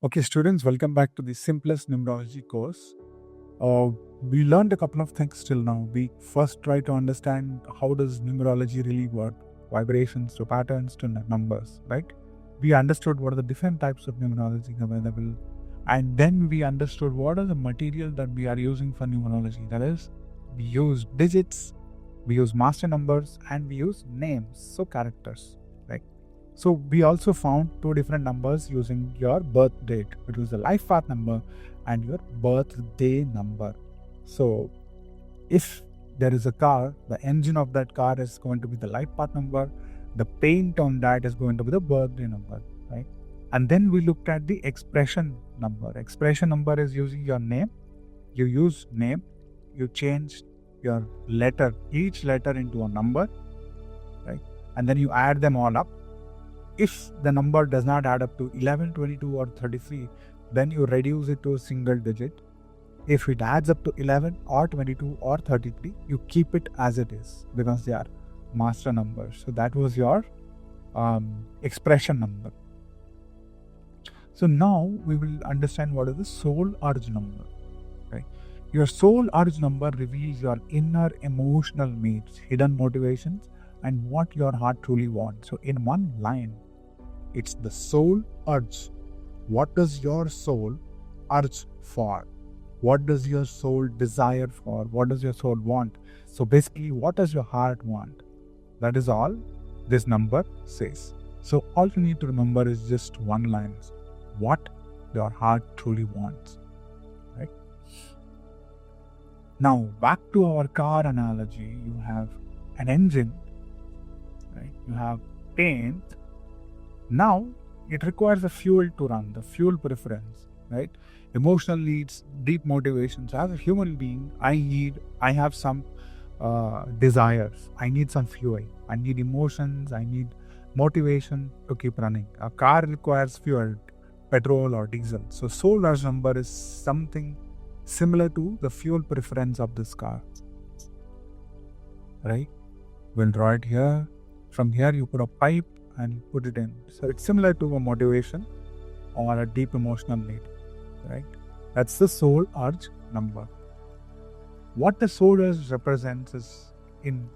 Okay, students, welcome back to the simplest numerology course. We learned a couple of things till now. We first try to understand how does numerology really work, vibrations to patterns to numbers, right? We understood what are the different types of numerology available, and then we understood what are the material that we are using for numerology. That is, we use digits, we use master numbers, and we use names, so characters, right? So we also found two different numbers using your birth date. It was the life path number and your birthday number. So if there is a car, the engine of that car is going to be the life path number. The paint on that is going to be the birthday number, right? And then we looked at the expression number. Expression number is using your name. You use name. You change your letter, each letter into a number, right? And then you add them all up. If the number does not add up to 11, 22 or 33, then you reduce it to a single digit. If it adds up to 11 or 22 or 33, you keep it as it is because they are master numbers. So that was your expression number. So now we will understand what is the soul urge number. Right? Your soul urge number reveals your inner emotional needs, hidden motivations, and what your heart truly wants. So in one line, it's the soul urge. What does your soul urge for? What does your soul desire for? What does your soul want? So basically, what does your heart want? That is all this number says. So all you need to remember is just one line. What your heart truly wants. Right? Now back to our car analogy. You have an engine, right? You have paint. Now, it requires a fuel to run, the fuel preference, right? Emotional needs, deep motivations. As a human being, I have some desires. I need some fuel. I need emotions. I need motivation to keep running. A car requires fuel, petrol or diesel. So, soul urge number is something similar to the fuel preference of this car, right? We'll draw it here. From here, you put a pipe and put it in. So it's similar to a motivation or a deep emotional need, right? That's the soul urge number. What the soul urge represents is, in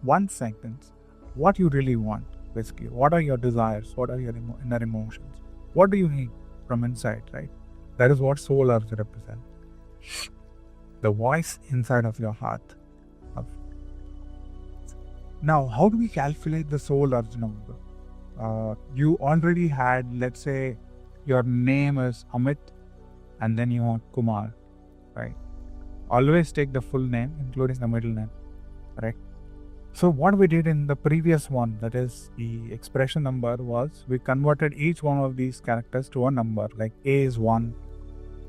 one sentence, what you really want, basically. What are your desires? What are your inner emotions? What do you need from inside, right? That is what soul urge represents. The voice inside of your heart. Now, how do we calculate the soul urge number? You already had, let's say, your name is Amit and then you want Kumar, right? Always take the full name, including the middle name, right? So what we did in the previous one, that is the expression number, was we converted each one of these characters to a number, like A is 1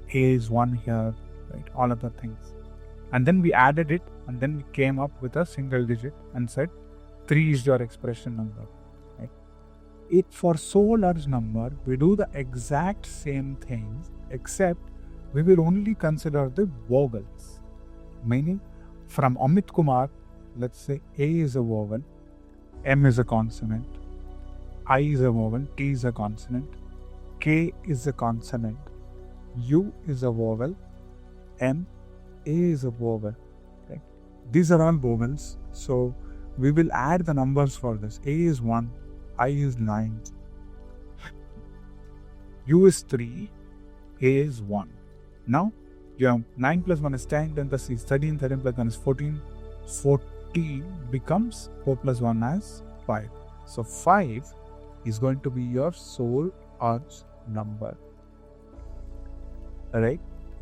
here, right? All of the things. And then we added it and then we came up with a single digit and said 3 is your expression number. For soul urge number, we do the exact same things, except we will only consider the vowels. Meaning, from Amit Kumar, let's say A is a vowel, M is a consonant, I is a vowel, T is a consonant, K is a consonant, U is a vowel, M, A is a vowel. Right? These are all vowels. So we will add the numbers for this. A is 1. I is 9, U is 3, A is 1. Now, you have 9 plus 1 is 10, 10 plus 6 is 13, 13 plus 1 is 14. 14 becomes 4 plus 1 as 5. So, 5 is going to be your soul urge number. Alright?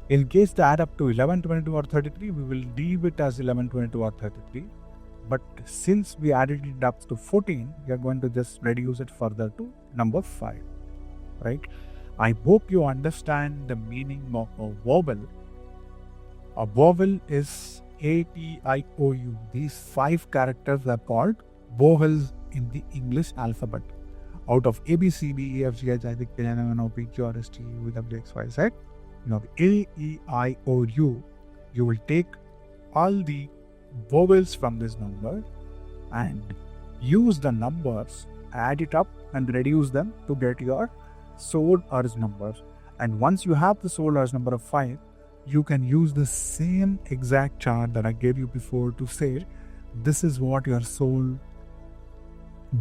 In case they add up to 11, 22 or 33, we will leave it as 11, 22 or 33. But since we added it up to 14, we are going to just reduce it further to number 5, right? I hope you understand the meaning of a vowel. A vowel is A-T-I-O-U. These 5 characters are called vowels in the English alphabet. Out of A, B, C, D, E, F, G, H, I, J, K, L, M, N, O, P, Q, R, S, T, U, V, W, X, Y, Z. You know, A, E, I, O, U. You will take all the vowels from this number and use the numbers, add it up and reduce them to get your soul urge numbers. And once you have the soul urge number of 5, you can use the same exact chart that I gave you before to say, this is what your soul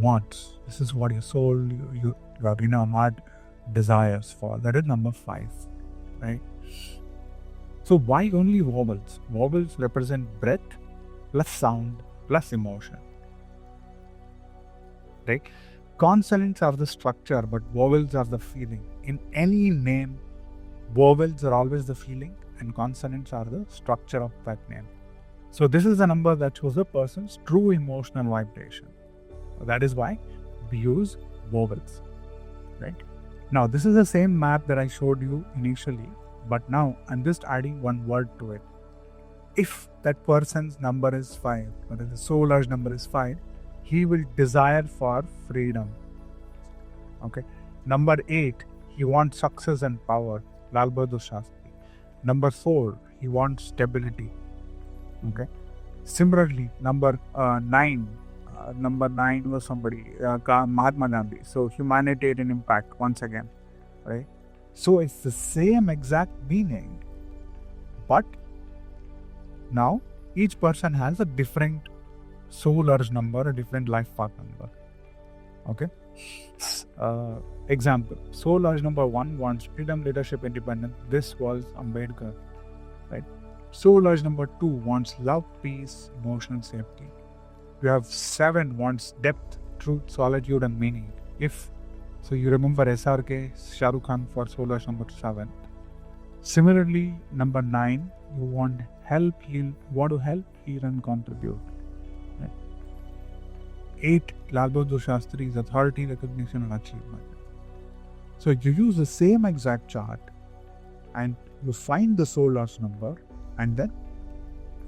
wants. This is what your soul, your inner heart desires for. That is number 5, right? So why only vowels? Vowels represent breath plus sound plus emotion, right? Consonants are the structure, but vowels are the feeling. In any name, vowels are always the feeling and consonants are the structure of that name. So this is the number that shows a person's true emotional vibration. That is why we use vowels, right? Now, this is the same map that I showed you initially, but now I'm just adding one word to it. If that person's number is 5, or the soul urge number is 5, he will desire for freedom. Okay. Number 8, he wants success and power. Lal Bahadur Shastri. Number 4, he wants stability. Okay. Similarly, number 9. Number 9 was somebody, Mahatma Gandhi. So humanitarian impact once again, right? So it's the same exact meaning, but now each person has a different soul urge number, a different life path number. Okay. Example: soul urge number 1 wants freedom, leadership, independence. This was Ambedkar, right? Soul urge number 2 wants love, peace, emotional safety. You have 7 wants depth, truth, solitude, and meaning. If so, you remember SRK, Shah Rukh Khan for soul urge number 7. Similarly, number 9, you want help, heal, and contribute. Right? 8, Lal Bahadur Shastri is authority, recognition, and achievement. So you use the same exact chart and you find the soul urge number, and then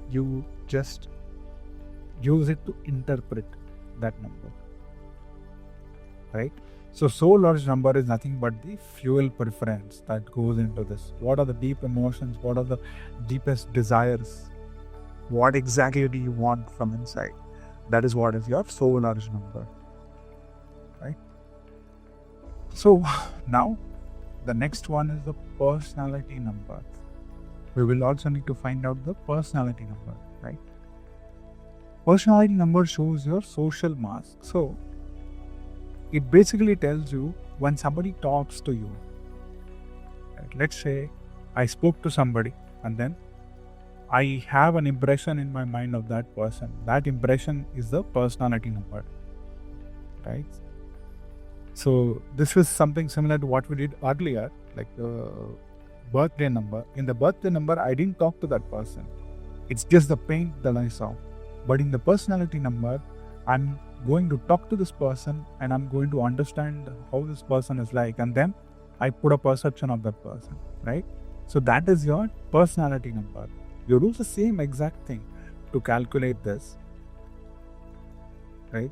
you just use it to interpret that number, right? So soul urge number is nothing but the fuel preference that goes into this. What are the deep emotions? What are the deepest desires? What exactly do you want from inside? That is what is your soul urge number, right? So now the next one is the personality number. We will also need to find out the personality number, right? Personality number shows your social mask. So it basically tells you when somebody talks to you. Right? Let's say I spoke to somebody and then I have an impression in my mind of that person. That impression is the personality number, right? So this is something similar to what we did earlier, like the birthday number. In the birthday number, I didn't talk to that person. It's just the paint that I saw. But in the personality number, I'm going to talk to this person and I'm going to understand how this person is like, and then I put a perception of that person, right? So that is your personality number. You do the same exact thing to calculate this, right?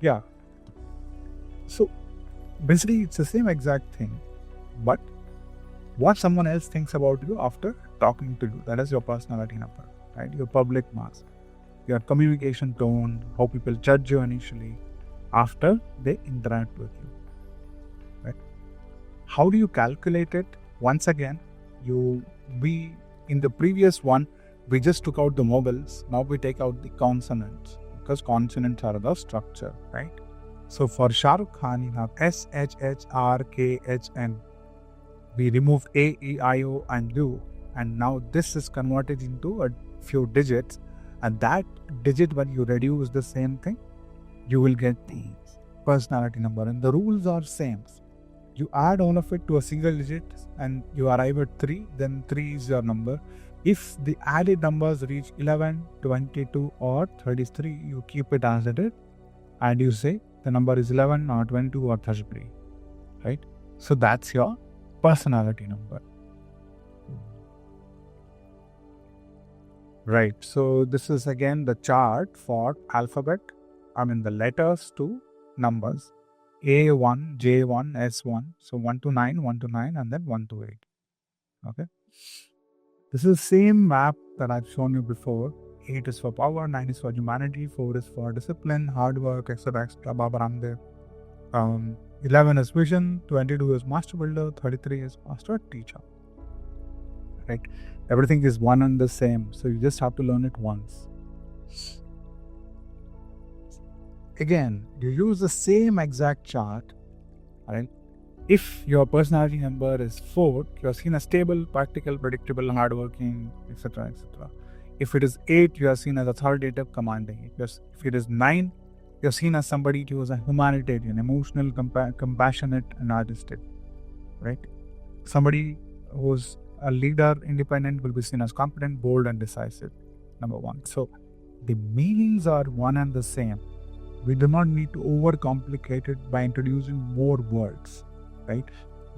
Yeah. So basically it's the same exact thing, but what someone else thinks about you after talking to you, that is your personality number, right? Your public mask, your communication tone, how people judge you initially after they interact with you, right? How do you calculate it? Once again, in the previous one, we just took out the vowels. Now we take out the consonants because consonants are the structure, right? So for Shah Rukh Khan, you have S, H, H, R, K, H, N. We removed A, E, I, O, and U, and now this is converted into a few digits, and that digit, when you reduce the same thing, you will get the personality number, and the rules are same. You add all of it to a single digit and you arrive at 3, then 3 is your number. If the added numbers reach 11, 22 or 33, you keep it as it is and you say the number is 11 or 22 or 33, right? So that's your personality number. Right, so this is again the chart for the letters to numbers. A1, J1, S1, so 1 to 9, 1 to 9 and then 1 to 8. Okay. This is the same map that I've shown you before. 8 is for power, 9 is for humanity, 4 is for discipline, hard work, etc. Baba Ramdev. 11 is vision, 22 is master builder, 33 is master teacher. Right? Everything is one and the same. So you just have to learn it once. Again, you use the same exact chart. Right? If your personality number is 4, you are seen as stable, practical, predictable, hardworking, etc. etc. If it is 8, you are seen as authoritative, commanding. If it is 9, you are seen as somebody who is a humanitarian, emotional, compassionate, and artistic. Right? Somebody who's a leader, independent, will be seen as competent, bold, and decisive. Number 1. So the meanings are one and the same. We do not need to overcomplicate it by introducing more words. Right?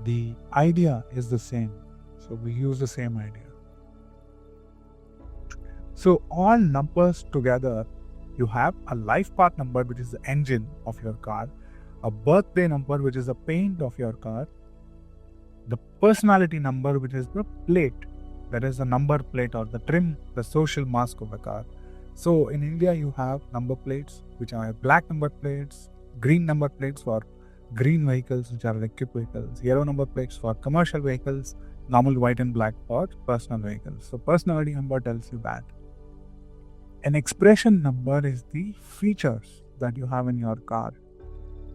The idea is the same. So we use the same idea. So all numbers together, you have a life path number, which is the engine of your car, a birthday number, which is the paint of your car, the personality number, which is the plate, that is the number plate or the trim, the social mask of the car. So in India, you have number plates, which are black number plates, green number plates for green vehicles, which are equipped vehicles, yellow number plates for commercial vehicles, normal white and black for personal vehicles. So personality number tells you that. An expression number is the features that you have in your car.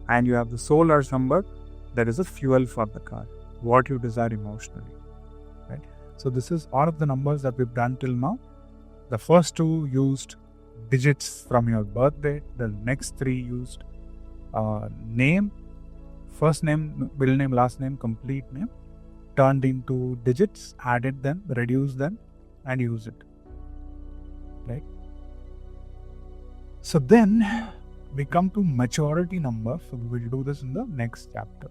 And you have the soul urge number, that is the fuel for the car, what you desire emotionally. Right? So this is all of the numbers that we've done till now. The first 2 used digits from your birthday. The next 3 used name, first name, middle name, last name, complete name, turned into digits, added them, reduced them, and use it. Right? So then we come to maturity number. So we will do this in the next chapter.